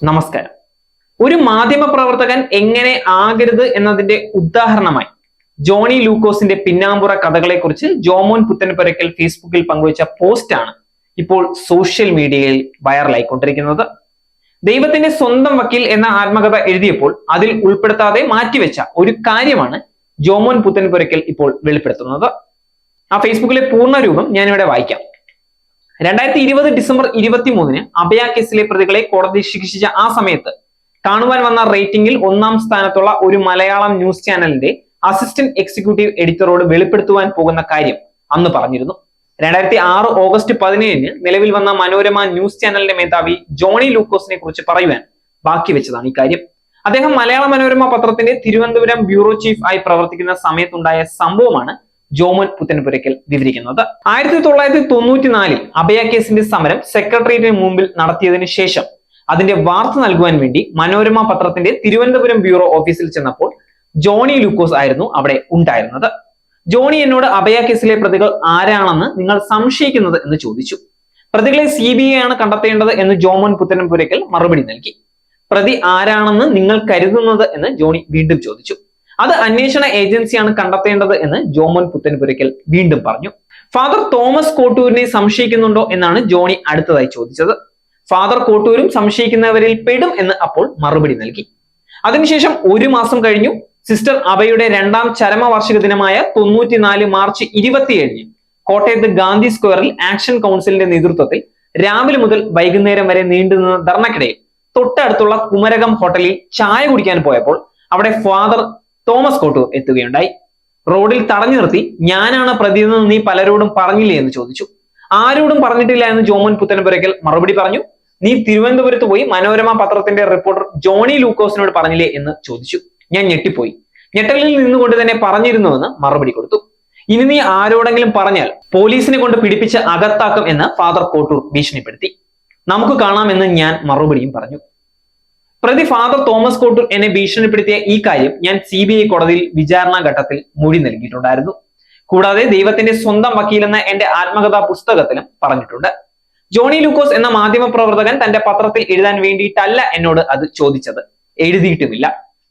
നമസ്കാരം. ഒരു മാധ്യമ പ്രവർത്തകൻ എങ്ങനെ ആകരുത് എന്നതിന്റെ ഉദാഹരണമായി ജോണി ലൂക്കോസിന്റെ പിന്നാമ്പുറ കഥകളെക്കുറിച്ച് ജോമോൻ പുത്തൻപുരയ്ക്കൽ ഫേസ്ബുക്കിൽ പങ്കുവച്ച പോസ്റ്റാണ് ഇപ്പോൾ സോഷ്യൽ മീഡിയയിൽ വൈറലായിക്കൊണ്ടിരിക്കുന്നത്. ദൈവത്തിന്റെ സ്വന്തം വക്കീൽ എന്ന ആത്മകഥ എഴുതിയപ്പോൾ അതിൽ ഉൾപ്പെടുത്താതെ മാറ്റിവെച്ച ഒരു കാര്യമാണ് ജോമോൻ പുത്തൻപുരയ്ക്കൽ ഇപ്പോൾ വെളിപ്പെടുത്തുന്നത്. ആ ഫേസ്ബുക്കിലെ പൂർണ്ണ രൂപം ഞാനിവിടെ വായിക്കാം. 2020 ഡിസംബർ 23 അഭയ കേസിലെ പ്രതികളെ കോടതി ശിക്ഷിച്ച ആ സമയത്ത് കാണുവാൻ വന്ന റേറ്റിംഗിൽ 1ാം സ്ഥാനത്തുള്ള ഒരു മലയാളം ന്യൂസ് ചാനലിന്റെ അസിസ്റ്റന്റ് എക്സിക്യൂട്ടീവ് എഡിറ്ററോട് വെളിപ്പെടുത്തുവാൻ പോകുന്ന കാര്യം അന്ന് പറഞ്ഞിരുന്നു. 2006 ഓഗസ്റ്റ് 17 നിലവിൽ വന്ന മനോരമ ന്യൂസ് ചാനലിന്റെ മേധാവി ജോണി ലൂക്കോസിനെ കുറിച്ച് പറയുവാൻ ബാക്കി വെച്ചതാണ് ഈ കാര്യം. അദ്ദേഹം മലയാള മനോരമ പത്രത്തിന്റെ തിരുവനന്തപുരം ബ്യൂറോ ചീഫ് ആയി പ്രവർത്തിക്കുന്ന സമയത്തുണ്ടായ സംഭവമാണ് ജോമോൻ പുത്തൻപുരയ്ക്കൽ വിവരിക്കുന്നത്. 1994 അഭയ കേസിന്റെ സമരം സെക്രട്ടേറിയറ്റിന് മുമ്പിൽ നടത്തിയതിനു ശേഷം അതിന്റെ വാർത്ത നൽകുവാൻ വേണ്ടി മനോരമ പത്രത്തിന്റെ തിരുവനന്തപുരം ബ്യൂറോ ഓഫീസിൽ ചെന്നപ്പോൾ ജോണി ലൂക്കോസ് ആയിരുന്നു അവിടെ ഉണ്ടായിരുന്നത്. ജോണി എന്നോട് അഭയ കേസിലെ പ്രതികൾ ആരാണെന്ന് നിങ്ങൾ സംശയിക്കുന്നത് എന്ന് ചോദിച്ചു. പ്രതികളെ CBI ആണ് കണ്ടെത്തേണ്ടത് എന്ന് ജോമോൻ പുത്തൻപുരയ്ക്കൽ മറുപടി നൽകി. പ്രതി ആരാണെന്ന് നിങ്ങൾ കരുതുന്നത് എന്ന് ജോണി വീണ്ടും ചോദിച്ചു. അത് അന്വേഷണ ഏജൻസിയാണ് കണ്ടെത്തേണ്ടത് എന്ന് ജോമോൻ പുത്തൻപുരയ്ക്കൽ വീണ്ടും പറഞ്ഞു. ഫാദർ തോമസ് കോട്ടൂരിനെ സംശയിക്കുന്നുണ്ടോ എന്നാണ് ജോണി അടുത്തതായി ചോദിച്ചത്. ഫാദർ കോട്ടൂരും സംശയിക്കുന്നവരിൽ പെടും എന്ന് അപ്പോൾ മറുപടി നൽകി. അതിനുശേഷം ഒരു മാസം കഴിഞ്ഞു. സിസ്റ്റർ അഭയുടെ 2ാം ചരമവാർഷിക ദിനമായ 94 മാർച്ച് 27 കോട്ടയത്ത് ഗാന്ധി സ്ക്വയറിൽ ആക്ഷൻ കൗൺസിലിന്റെ നേതൃത്വത്തിൽ രാവിലെ മുതൽ വൈകുന്നേരം വരെ നീണ്ടുനിന്ന ധർണക്കിടയിൽ തൊട്ടടുത്തുള്ള കുമരകം ഹോട്ടലിൽ ചായ കുടിക്കാൻ പോയപ്പോൾ അവിടെ ഫാദർ തോമസ് കോട്ടൂർ എത്തുകയുണ്ടായി. റോഡിൽ തടഞ്ഞു നിർത്തി ഞാനാണ് പ്രതിയെന്ന് നീ പലരോടും പറഞ്ഞില്ലേ എന്ന് ചോദിച്ചു. ആരോടും പറഞ്ഞിട്ടില്ല എന്ന് ജോമോൻ പുത്തൻപുരയ്ക്കൽ മറുപടി പറഞ്ഞു. നീ തിരുവനന്തപുരത്ത് പോയി മനോരമ പത്രത്തിന്റെ റിപ്പോർട്ടർ ജോണി ലൂക്കോസിനോട് പറഞ്ഞില്ലേ എന്ന് ചോദിച്ചു. ഞാൻ ഞെട്ടിപ്പോയി. ഞെട്ടലിൽ നിന്നുകൊണ്ട് തന്നെ പറഞ്ഞിരുന്നുവെന്ന് മറുപടി കൊടുത്തു. ഇനി നീ ആരോടെങ്കിലും പറഞ്ഞാൽ പോലീസിനെ കൊണ്ട് പിടിപ്പിച്ച് അകത്താക്കും എന്ന് ഫാദർ കോട്ടൂർ ഭീഷണിപ്പെടുത്തി. നമുക്ക് കാണാമെന്ന് ഞാൻ മറുപടിയും പറഞ്ഞു. പ്രതി ഫാദർ തോമസ് കോട്ടൂർ എന്നെ ഭീഷണിപ്പെടുത്തിയ ഈ കാര്യം ഞാൻ CBI കോടതിയിൽ വിചാരണ ഘട്ടത്തിൽ മൊഴി നൽകിയിട്ടുണ്ടായിരുന്നു. കൂടാതെ ദൈവത്തിന്റെ സ്വന്തം വക്കീൽ എന്ന എന്റെ ആത്മകഥാ പുസ്തകത്തിലും പറഞ്ഞിട്ടുണ്ട്. ജോണി ലൂക്കോസ് എന്ന മാധ്യമ പ്രവർത്തകൻ തന്റെ പത്രത്തിൽ എഴുതാൻ വേണ്ടിയിട്ടല്ല എന്നോട് അത് ചോദിച്ചത്, എഴുതിയിട്ടുമില്ല.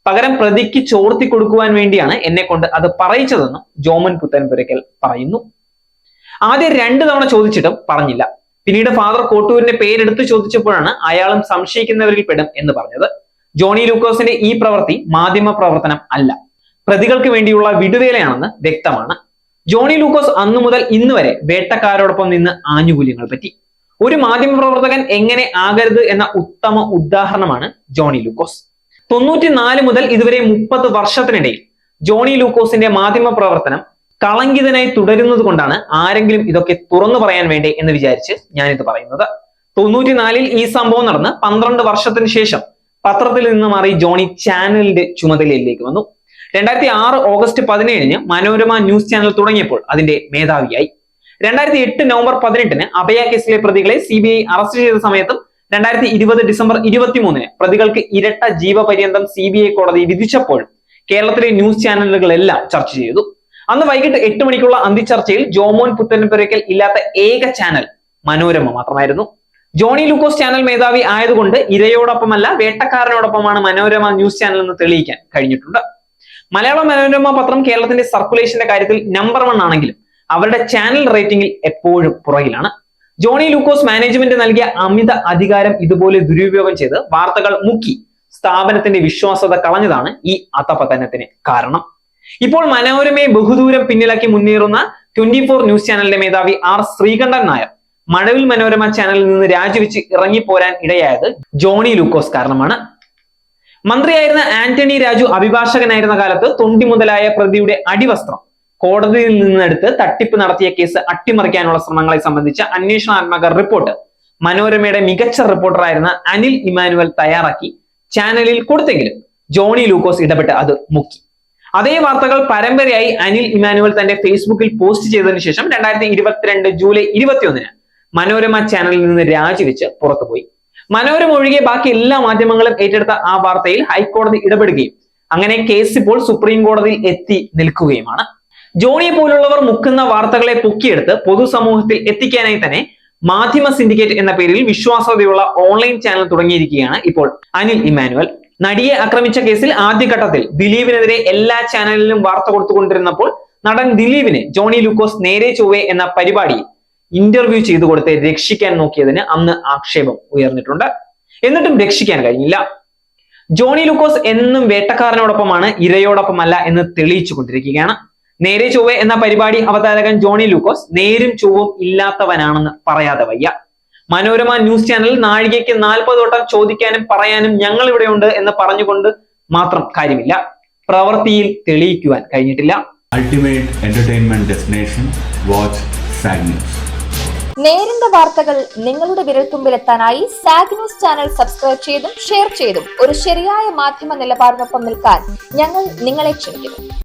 പകരം പ്രതിക്ക് ചോർത്തി കൊടുക്കുവാൻ വേണ്ടിയാണ് എന്നെ കൊണ്ട് അത് പറയിച്ചതെന്നും ജോമോൻ പുത്തൻപുരയ്ക്കൽ പറയുന്നു. ആദ്യം 2 തവണ ചോദിച്ചിട്ടും പറഞ്ഞില്ല. പിന്നീട് ഫാദർ കോട്ടൂരിന്റെ പേരെടുത്ത് ചോദിച്ചപ്പോഴാണ് അയാളും സംശയിക്കുന്നവരിൽ പെടും എന്ന് പറഞ്ഞത്. ജോണി ലൂക്കോസിന്റെ ഈ പ്രവൃത്തി മാധ്യമ പ്രവർത്തനം അല്ല, പ്രതികൾക്ക് വേണ്ടിയുള്ള വിടുവേലയാണെന്ന് വ്യക്തമാണ്. ജോണി ലൂക്കോസ് അന്നു മുതൽ ഇന്ന് വരെ വേട്ടക്കാരോടൊപ്പം നിന്ന് ആനുകൂല്യങ്ങൾ പറ്റി. ഒരു മാധ്യമ പ്രവർത്തകൻ എങ്ങനെ ആകരുത് എന്ന ഉത്തമ ഉദാഹരണമാണ് ജോണി ലൂക്കോസ്. 94 മുതൽ ഇതുവരെ 30 വർഷത്തിനിടയിൽ ജോണി ലൂക്കോസിന്റെ മാധ്യമ പ്രവർത്തനം കളങ്കിതനായി തുടരുന്നത് കൊണ്ടാണ് ആരെങ്കിലും ഇതൊക്കെ തുറന്നു പറയാൻ വേണ്ടേ എന്ന് വിചാരിച്ച് ഞാനിത് പറയുന്നത്. 94 ഈ സംഭവം നടന്ന് 12 വർഷത്തിന് ശേഷം പത്രത്തിൽ നിന്ന് മാറി ജോണി ചാനലിന്റെ ചുമതലയിലേക്ക് വന്നു. 2006 ഓഗസ്റ്റ് 17 മനോരമ ന്യൂസ് ചാനൽ തുടങ്ങിയപ്പോൾ അതിന്റെ മേധാവിയായി. 2008 നവംബർ 18 അഭയ കേസിലെ പ്രതികളെ CBI അറസ്റ്റ് ചെയ്ത സമയത്തും 2020 ഡിസംബർ 23 പ്രതികൾക്ക് ഇരട്ട ജീവപര്യന്തം CBI കോടതി വിധിച്ചപ്പോഴും കേരളത്തിലെ ന്യൂസ് ചാനലുകളെല്ലാം ചർച്ച ചെയ്തു. അന്ന് വൈകിട്ട് 8 മണിക്കുള്ള അന്തിച്ചർച്ചയിൽ ജോമോൻ പുത്തൻപുരയ്ക്കൽ ഇല്ലാത്ത ഏക ചാനൽ മനോരമ മാത്രമായിരുന്നു. ജോണി ലൂക്കോസ് ചാനൽ മേധാവി ആയതുകൊണ്ട് ഇരയോടൊപ്പമല്ല വേട്ടക്കാരനോടൊപ്പമാണ് മനോരമ ന്യൂസ് ചാനൽ എന്ന് തെളിയിക്കാൻ കഴിഞ്ഞിട്ടുണ്ട്. മലയാള മനോരമ പത്രം കേരളത്തിന്റെ സർക്കുലേഷന്റെ കാര്യത്തിൽ നമ്പർ 1 ആണെങ്കിലും അവരുടെ ചാനൽ റേറ്റിംഗിൽ എപ്പോഴും പുറകിലാണ്. ജോണി ലൂക്കോസ് മാനേജ്മെന്റ് നൽകിയ അമിത അധികാരം ഇതുപോലെ ദുരുപയോഗം ചെയ്ത് വാർത്തകൾ മുക്കി സ്ഥാപനത്തിന്റെ വിശ്വാസ്യത കളഞ്ഞതാണ് ഈ അധപതനത്തിന് കാരണം. ഇപ്പോൾ മനോരമയെ ബഹുദൂരം പിന്നിലാക്കി മുന്നേറുന്ന 24 ന്യൂസ് ചാനലിന്റെ മേധാവി R ശ്രീകണ്ഠൻ നായർ മഴവിൽ മനോരമ ചാനലിൽ നിന്ന് രാജിവെച്ച് ഇറങ്ങിപ്പോരാൻ ഇടയായത് ജോണി ലൂക്കോസ് കാരണമാണ്. മന്ത്രിയായിരുന്ന ആന്റണി രാജു അഭിഭാഷകനായിരുന്ന കാലത്ത് തൊണ്ടി മുതലായ പ്രതിയുടെ അടിവസ്ത്രം കോടതിയിൽ നിന്നെടുത്ത് തട്ടിപ്പ് നടത്തിയ കേസ് അട്ടിമറിക്കാനുള്ള ശ്രമങ്ങളെ സംബന്ധിച്ച അന്വേഷണാത്മക റിപ്പോർട്ട് മനോരമയുടെ മികച്ച റിപ്പോർട്ടറായിരുന്ന അനിൽ ഇമാനുവൽ തയ്യാറാക്കി ചാനലിൽ കൊടുത്തെങ്കിലും ജോണി ലൂക്കോസ് ഇടപെട്ട് അത് മുക്കി. അതേ വാർത്തകൾ പരമ്പരയായി അനിൽ ഇമാനുവൽ തന്റെ ഫേസ്ബുക്കിൽ പോസ്റ്റ് ചെയ്തതിനു ശേഷം 2022 ജൂലൈ 21 മനോരമ ചാനലിൽ നിന്ന് രാജിവെച്ച് പുറത്തുപോയി. മനോരമ ഒഴികെ ബാക്കി എല്ലാ മാധ്യമങ്ങളും ഏറ്റെടുത്ത ആ വാർത്തയിൽ ഹൈക്കോടതി ഇടപെടുകയും അങ്ങനെ കേസ് ഇപ്പോൾ സുപ്രീം കോടതിയിൽ എത്തി നിൽക്കുകയുമാണ്. ജോണിയെ പോലുള്ളവർ മുക്കുന്ന വാർത്തകളെ പൊക്കിയെടുത്ത് പൊതുസമൂഹത്തിൽ എത്തിക്കാനായി തന്നെ മാധ്യമ സിൻഡിക്കേറ്റ് എന്ന പേരിൽ വിശ്വാസ്യതയുള്ള ഓൺലൈൻ ചാനൽ തുടങ്ങിയിരിക്കുകയാണ് ഇപ്പോൾ അനിൽ ഇമ്മാനുവൽ. നടിയെ ആക്രമിച്ച കേസിൽ ആദ്യഘട്ടത്തിൽ ദിലീപിനെതിരെ എല്ലാ ചാനലിലും വാർത്ത കൊടുത്തുകൊണ്ടിരുന്നപ്പോൾ നടൻ ദിലീപിന് ജോണി ലൂക്കോസ് നേരെ ചൊവ്വേ എന്ന പരിപാടിയിൽ ഇന്റർവ്യൂ ചെയ്തു കൊടുത്ത് രക്ഷിക്കാൻ നോക്കിയതിന് അന്ന് ആക്ഷേപം ഉയർന്നിട്ടുണ്ട്. എന്നിട്ടും രക്ഷിക്കാൻ കഴിഞ്ഞില്ല. ജോണി ലൂക്കോസ് എന്നും വേട്ടക്കാരനോടൊപ്പമാണ്, ഇരയോടൊപ്പമല്ല എന്ന് തെളിയിച്ചു കൊണ്ടിരിക്കുകയാണ്. നേരെ ചൊവ്വേ എന്ന പരിപാടി അവതാരകൻ ജോണി ലൂക്കോസ് നേരും ചൊവ്വും ഇല്ലാത്തവനാണെന്ന് പറയാതെ വയ്യ. മനോരമ ന്യൂസ് ചാനൽ നാഴികയ്ക്ക് 40 വട്ടം ചോദിക്കാനും പറയാനും ഞങ്ങൾ ഇവിടെയുണ്ട് എന്ന് പറഞ്ഞുകൊണ്ട് മാത്രം കാര്യമില്ല, പ്രവൃത്തിയിൽ തെളിയിക്കുവാൻ കഴിഞ്ഞിട്ടില്ല. Ultimate entertainment destination. Watch SAG News. നേരിന്റെ വാർത്തകൾ നിങ്ങളുടെ വിരൽത്തുമ്പിലെത്താനായി സാഗ് ന്യൂസ് ചാനൽ സബ്സ്ക്രൈബ് ചെയ്തും ഷെയർ ചെയ്തും ഒരു ശരിയായ മാധ്യമ നിലപാടിനൊപ്പം നിൽക്കാൻ ഞങ്ങൾ നിങ്ങളെ ക്ഷണിക്കുന്നു.